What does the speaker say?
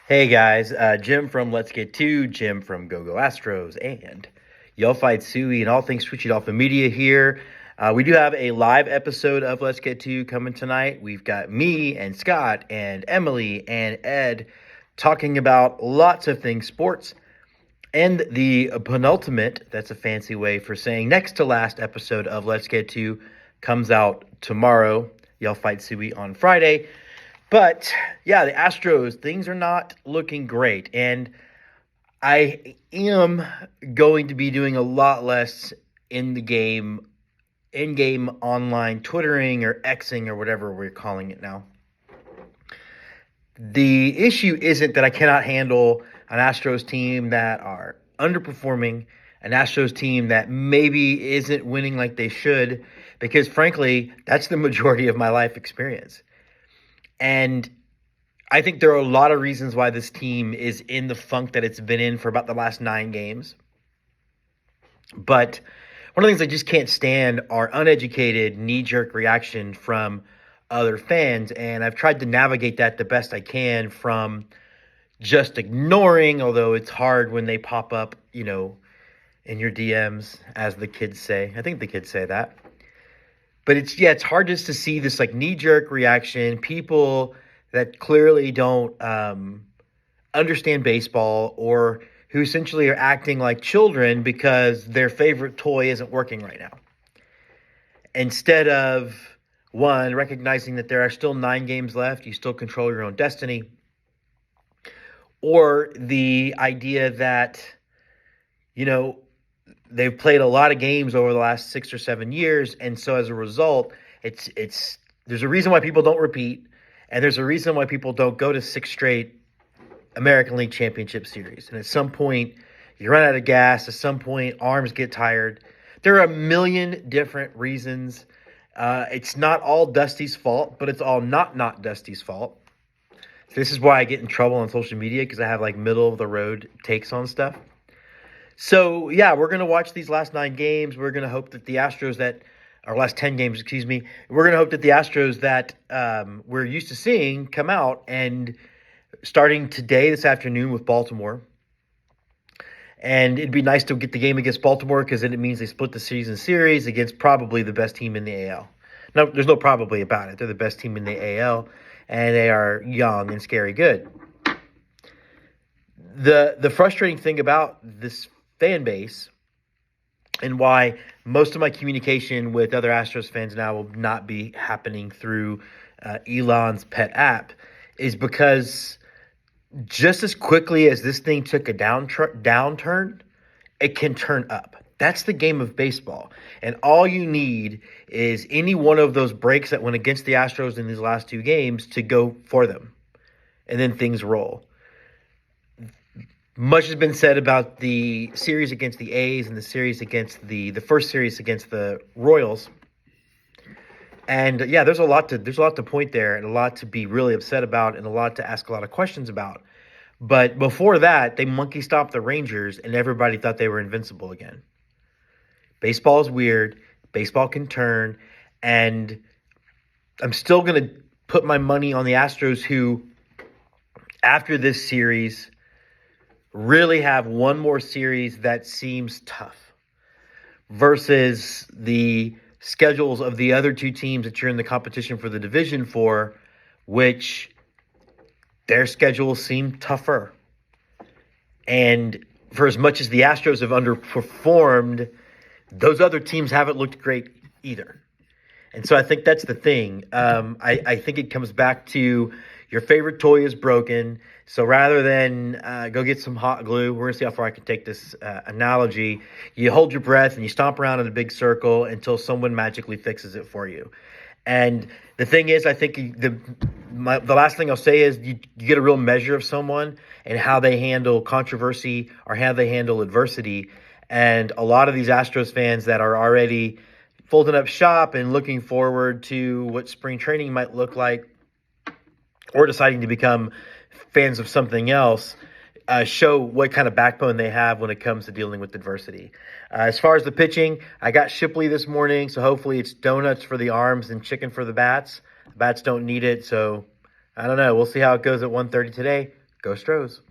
Hey guys, Jim from Let's Get To, Jim from Go Astros, and Y'all Fight Suey and all things Switchy Dolphin Media here. We do have a live episode of Let's Get To coming tonight. We've got me and Scott and Emily and Ed talking about lots of things sports. And the penultimate, that's a fancy way for saying next to last episode of Let's Get To, comes out tomorrow. Y'all Fight Suey on Friday. But yeah, the Astros, things are not looking great. And I am going to be doing a lot less in-game online Twittering or Xing or whatever we're calling it now. The issue isn't that I cannot handle an Astros team that are underperforming, an Astros team that maybe isn't winning like they should, because frankly, that's the majority of my life experience. And I think there are a lot of reasons why this team is in the funk that it's been in for about the last 9 games. But one of the things I just can't stand are uneducated, knee-jerk reaction from other fans. And I've tried to navigate that the best I can from just ignoring, although it's hard when they pop up, in your DMs, as the kids say. I think the kids say that. But it's hard just to see this like knee-jerk reaction, people that clearly don't understand baseball or who essentially are acting like children because their favorite toy isn't working right now. Instead of, one, recognizing that there are still 9 games left, you still control your own destiny, or the idea that, they've played a lot of games over the last 6 or 7 years, and so as a result, there's a reason why people don't repeat, and there's a reason why people don't go to 6 straight American League Championship Series. And at some point, you run out of gas. At some point, arms get tired. There are a million different reasons. It's not all Dusty's fault, but it's all not Dusty's fault. This is why I get in trouble on social media, because I have like middle-of-the-road takes on stuff. So, yeah, we're going to watch these last 9 games. We're going to hope that the Astros last 10 games, we're going to hope that the Astros that we're used to seeing come out, and starting today, this afternoon with Baltimore. And it'd be nice to get the game against Baltimore, because then it means they split the season series against probably the best team in the AL. No, there's no probably about it. They're the best team in the AL, and they are young and scary good. The frustrating thing about this fan base, and why most of my communication with other Astros fans now will not be happening through Elon's pet app, is because just as quickly as this thing took a downturn, it can turn up. That's the game of baseball. And all you need is any one of those breaks that went against the Astros in these last 2 games to go for them. And then things roll. Much has been said about the series against the A's and the series against the first series against the Royals. And yeah, there's a lot to point there, and a lot to be really upset about, and a lot to ask a lot of questions about. But before that, they monkey stopped the Rangers, and everybody thought they were invincible again. Baseball is weird. Baseball can turn, and I'm still going to put my money on the Astros, who, after this series, really have one more series that seems tough versus the schedules of the other 2 teams that you're in the competition for the division for, which their schedules seem tougher. And for as much as the Astros have underperformed, those other teams haven't looked great either. And so I think that's the thing. I think it comes back to your favorite toy is broken. So rather than go get some hot glue, we're going to see how far I can take this analogy. You hold your breath and you stomp around in a big circle until someone magically fixes it for you. And the thing is, I think the last thing I'll say is you get a real measure of someone and how they handle controversy or how they handle adversity. And a lot of these Astros fans that are already folding up shop and looking forward to what spring training might look like, or deciding to become fans of something else, show what kind of backbone they have when it comes to dealing with adversity. As far as the pitching, I got Shipley this morning, so hopefully it's donuts for the arms and chicken for the bats. The bats don't need it, so I don't know. We'll see how it goes at 1:30 today. Go Stros.